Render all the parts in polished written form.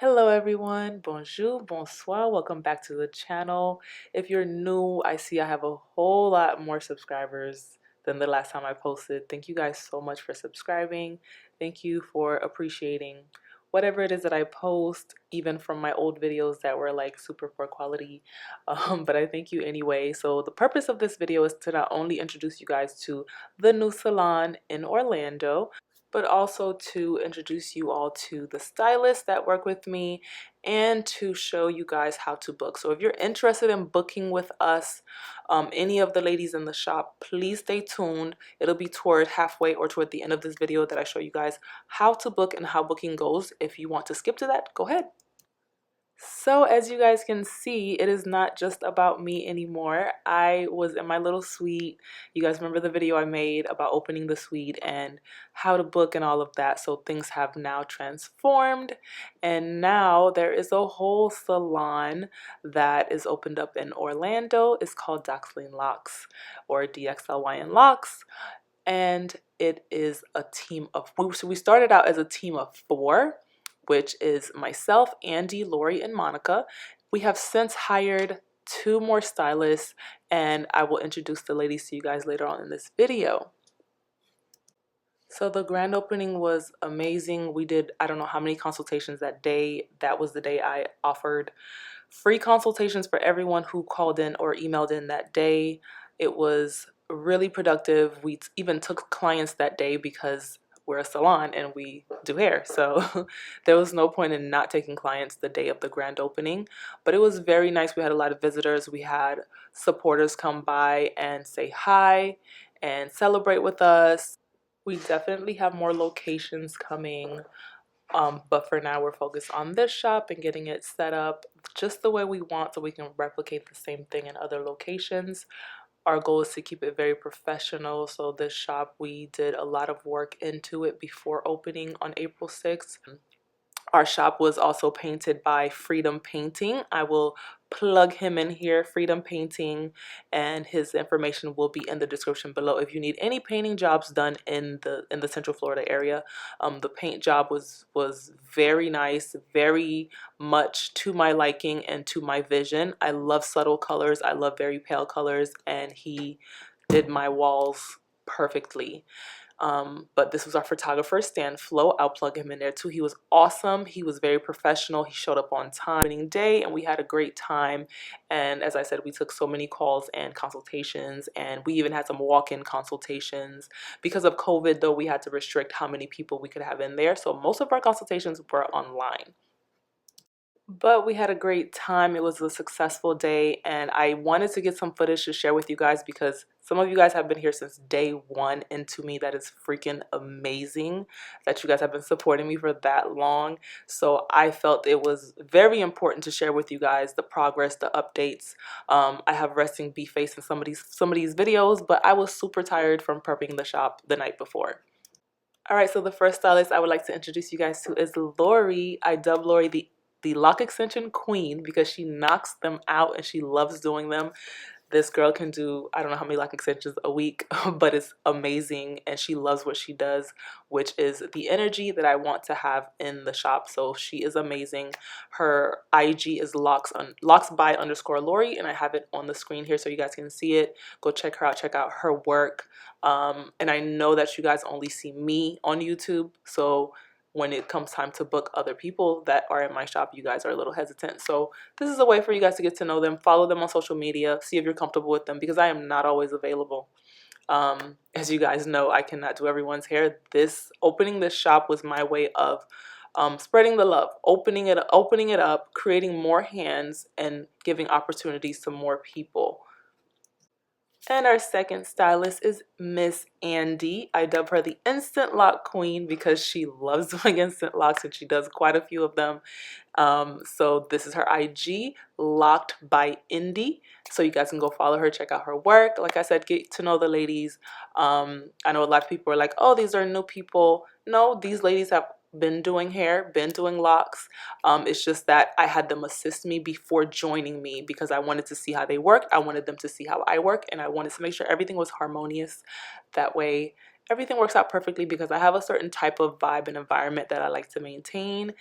Hello everyone, bonjour, bonsoir, welcome back to the channel. If you're new, I see I have a whole lot more subscribers than the last time I posted. Thank you guys so much for subscribing. Thank you for appreciating whatever it is that I post, even from my old videos that were like super poor quality. But I thank you anyway. So the purpose of this video is to not only introduce you guys to the new salon in Orlando, but also to introduce you all to the stylists that work with me and to show you guys how to book. So if you're interested in booking with us, any of the ladies in the shop, please stay tuned. It'll be toward halfway or toward the end of this video that I show you guys how to book and how booking goes. If you want to skip to that, go ahead. So as you guys can see, it is not just about me anymore. I was in my little suite. You guys remember the video I made about opening the suite and how to book and all of that. So things have now transformed, and now there is a whole salon that is opened up in Orlando. It's called Dxlynlocs or Dxlynlocs, and it is a team of, so we started out as a team of 4, which is myself, Andy, Lori, and Monica. We have since hired 2 more stylists, and I will introduce the ladies to you guys later on in this video. So the grand opening was amazing. We did, I don't know how many consultations that day. That was the day I offered free consultations for everyone who called in or emailed in that day. It was really productive. We even took clients that day because we're a salon and we do hair. So there was no point in not taking clients the day of the grand opening. But it was very nice. We had a lot of visitors. We had supporters come by and say hi and celebrate with us. We definitely have more locations coming. But for now, we're focused on this shop and getting it set up just the way we want so we can replicate the same thing in other locations. Our goal is to keep it very professional. So this shop, we did a lot of work into it before opening on April 6th. Our shop was also painted by Freedom Painting. I will plug him in here, Freedom Painting, and his information will be in the description below. If you need any painting jobs done in the Central Florida area, the paint job was very nice, very much to my liking and to my vision. I love subtle colors. I love very pale colors, and he did my walls perfectly. But this was our photographer, Stan Flo. I'll plug him in there too. He was awesome. He was very professional. He showed up on time opening day, and we had a great time. And as I said, we took so many calls and consultations, and we even had some walk-in consultations. Because of COVID, though, we had to restrict how many people we could have in there. So most of our consultations were online. But we had a great time. It was a successful day, and I wanted to get some footage to share with you guys because some of you guys have been here since day 1, and to me that is freaking amazing that you guys have been supporting me for that long. So I felt it was very important to share with you guys the progress, the updates. I have resting beef face in some of these videos, but I was super tired from prepping the shop the night before. All right, so the first stylist I would like to introduce you guys to is Lori. I dub Lori the lock extension queen because she knocks them out and she loves doing them. This girl can do, I don't know how many lock extensions a week, but it's amazing, and she loves what she does, which is the energy that I want to have in the shop. So she is amazing. Her IG is locs by underscore Lori, and I have it on the screen here so you guys can see it. Go check her out, check out her work. And I know that you guys only see me on YouTube, so when it comes time to book other people that are in my shop, you guys are a little hesitant. So this is a way for you guys to get to know them, follow them on social media, see if you're comfortable with them, because I am not always available. As you guys know, I cannot do everyone's hair. Opening this shop was my way of spreading the love, opening it up, creating more hands, and giving opportunities to more people. And our second stylist is Miss Andy. I dub her the Instant Lock Queen because she loves doing instant locks and she does quite a few of them. So this is her IG, Locked by Indy. So you guys can go follow her, check out her work. Like I said, get to know the ladies. I know a lot of people are like, oh, these are new people. No, these ladies have been doing hair, been doing locks. It's just that I had them assist me before joining me because I wanted to see how they worked. I wanted them to see how I work, and I wanted to make sure everything was harmonious. That way everything works out perfectly because I have a certain type of vibe and environment that I like to maintain.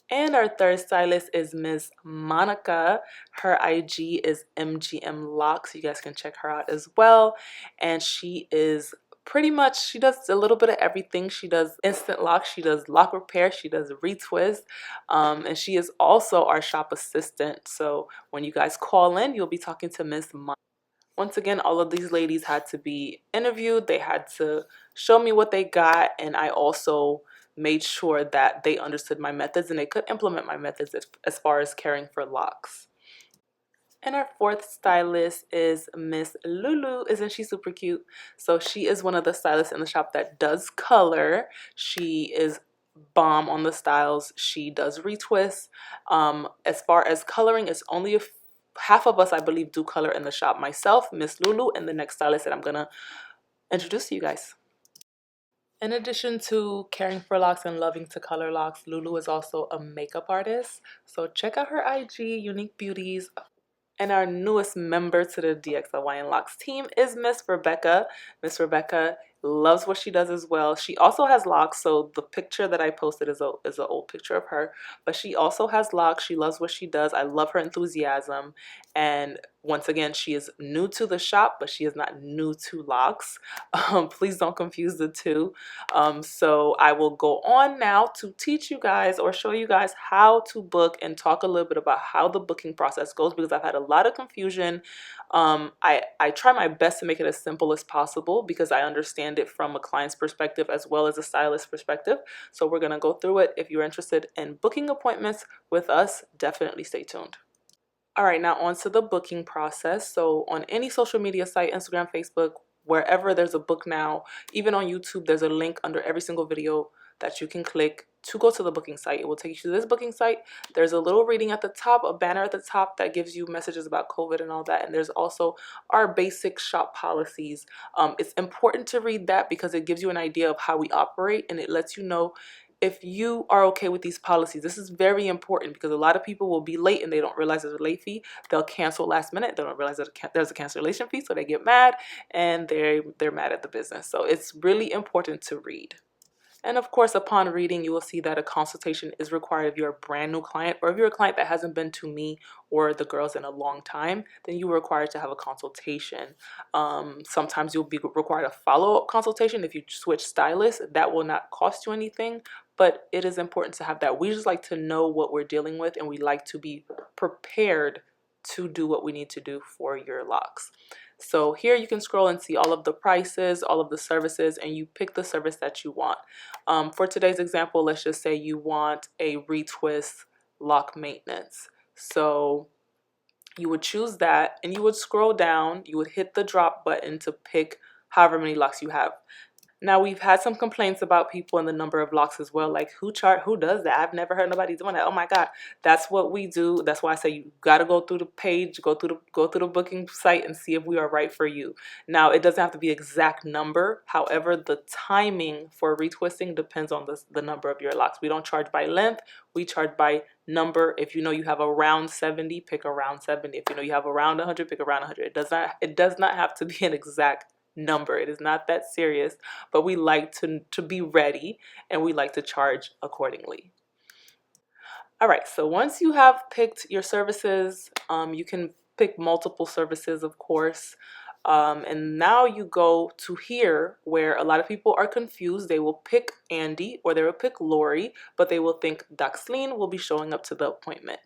And our third stylist is Miss Monica. Her IG is Dxlynlocs. You guys can check her out as well. And she is pretty much, she does a little bit of everything. She does instant locks, she does lock repair, she does retwist, and she is also our shop assistant. So when you guys call in, you'll be talking to Miss Monica. Once again, all of these ladies had to be interviewed. They had to show me what they got, and I also made sure that they understood my methods and they could implement my methods as far as caring for locks. And our fourth stylist is Miss Lulu. Isn't she super cute? So she is one of the stylists in the shop that does color. She is bomb on the styles. She does retwists. As far as coloring, it's only half of us, I believe, do color in the shop. Myself, Miss Lulu, and the next stylist that I'm gonna introduce to you guys. In addition to caring for locks and loving to color locks, Lulu is also a makeup artist. So check out her IG, Unique Beauties. And our newest member to the Dxlynlocs team is Miss Rebecca. Miss Rebecca loves what she does as well. She also has locks, so the picture that I posted is an old picture of her, but she also has locks. She loves what she does. I love her enthusiasm. And once again, she is new to the shop, but she is not new to locks. Please don't confuse the two. So I will go on now to teach you guys or show you guys how to book and talk a little bit about how the booking process goes, because I've had a lot of confusion. I try my best to make it as simple as possible because I understand it from a client's perspective as well as a stylist perspective. So we're going to go through it. If you're interested in booking appointments with us, definitely stay tuned. All right, now on to the booking process. So on any social media site, Instagram, Facebook, wherever there's a book now, even on YouTube, there's a link under every single video that you can click to go to the booking site. It will take you to this booking site. There's a little reading at the top, a banner at the top that gives you messages about COVID and all that. And there's also our basic shop policies. It's important to read that because it gives you an idea of how we operate and it lets you know if you are okay with these policies. This is very important because a lot of people will be late and they don't realize there's a late fee. They'll cancel last minute. They don't realize that there's a cancellation fee, so they get mad and they're mad at the business. So it's really important to read. And of course, upon reading, you will see that a consultation is required if you're a brand new client or if you're a client that hasn't been to me or the girls in a long time, then you're required to have a consultation. Sometimes you'll be required a follow-up consultation if you switch stylists. That will not cost you anything, but it is important to have that. We just like to know what we're dealing with and we like to be prepared to do what we need to do for your locks. So here you can scroll and see all of the prices, all of the services, and you pick the service that you want. For today's example, let's just say you want a retwist lock maintenance. So you would choose that and you would scroll down, you would hit the drop button to pick however many locks you have. Now we've had some complaints about people and the number of locks as well. Like who does that? I've never heard nobody doing that. Oh my God, that's what we do. That's why I say you got to go through the page, go through the booking site and see if we are right for you. Now it doesn't have to be exact number. However, the timing for retwisting depends on the number of your locks. We don't charge by length. We charge by number. If you know you have around 70, pick around 70. If you know you have around 100, pick around 100. It does not have to be an exact number. It is not that serious, but we like to be ready and we like to charge accordingly. All right, so once you have picked your services, you can pick multiple services, of course. And now you go to here where a lot of people are confused. They will pick Andy or they will pick Lori, but they will think Dxlyn will be showing up to the appointment.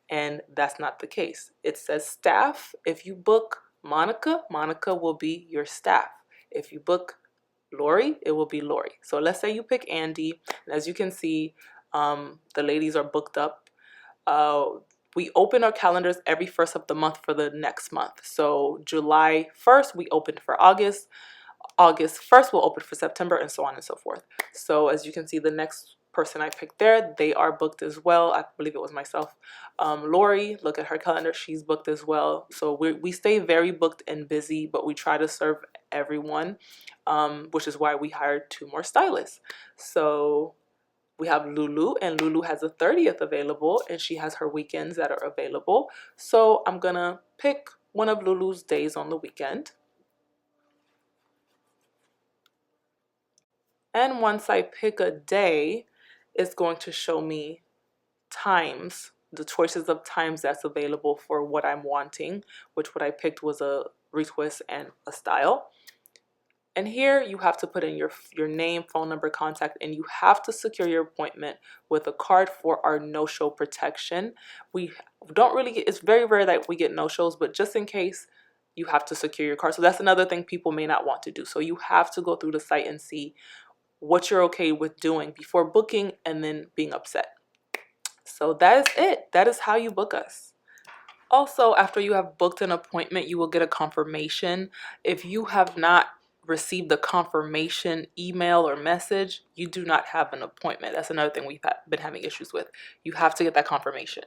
And that's not the case. It says staff. If you book Monica, Monica will be your staff. If you book Lori, it will be Lori. So let's say you pick Andy, and as you can see, the ladies are booked up. We open our calendars every first of the month for the next month. So July 1st, we opened for August. August 1st, we'll open for September, and so on and so forth. So as you can see, the next person I picked there, they are booked as well. I believe it was myself. Lori, look at her calendar, she's booked as well. So we stay very booked and busy, but we try to serve everyone, which is why we hired 2 more stylists. So we have Lulu, and Lulu has the 30th available, and she has her weekends that are available. So I'm gonna pick one of Lulu's days on the weekend. And once I pick a day, it's going to show me times, the choices of times that's available for what I'm wanting, which what I picked was a retwist and a style. And here you have to put in your name, phone number, contact, and you have to secure your appointment with a card for our no-show protection. We don't really get, it's very rare that we get no-shows, but just in case, you have to secure your card. So that's another thing people may not want to do. So you have to go through the site and see what you're okay with doing before booking and then being upset. So that is it. That is how you book us. Also, after you have booked an appointment, you will get a confirmation. If you have not received the confirmation email or message, you do not have an appointment. That's another thing we've been having issues with. You have to get that confirmation.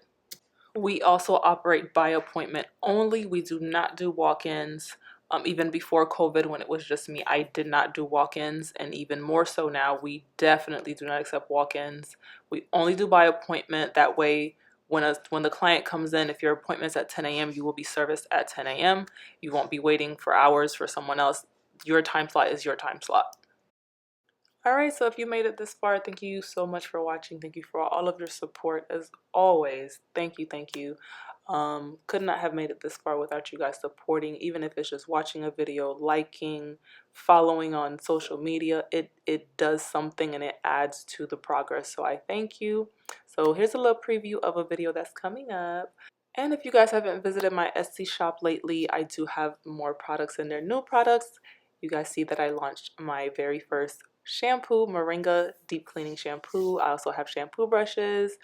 We also operate by appointment only. We do not do walk-ins. Even before COVID, when it was just me, I did not do walk-ins, and even more so now, we definitely do not accept walk-ins. We only do by appointment. That way, when the client comes in, if your appointment's at 10 a.m., you will be serviced at 10 a.m. You won't be waiting for hours for someone else. Your time slot is your time slot. All right, so if you made it this far, thank you so much for watching. Thank you for all of your support as always. Thank you, thank you. Could not have made it this far without you guys supporting, even if it's just watching a video, liking, following on social media. It does something and it adds to the progress. So I thank you. So here's a little preview of a video that's coming up. And if you guys haven't visited my Etsy shop lately, I do have more products in there, new products. You guys see that I launched my very first shampoo, Moringa deep cleaning shampoo. I also have shampoo brushes.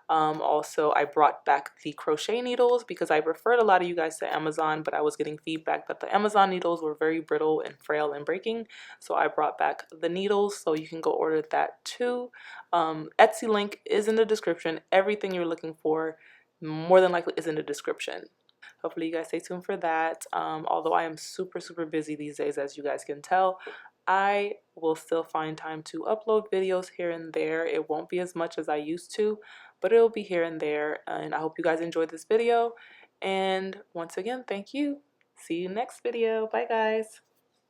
Also, I brought back the crochet needles because I referred a lot of you guys to Amazon, but I was getting feedback that the Amazon needles were very brittle and frail and breaking. So I brought back the needles, so you can go order that too. Etsy link is in the description. Everything you're looking for more than likely is in the description. Hopefully you guys stay tuned for that. Although I am super busy these days, as you guys can tell, I will still find time to upload videos here and there. It won't be as much as I used to, but it'll be here and there. And I hope you guys enjoyed this video. And once again, thank you. See you next video. Bye guys.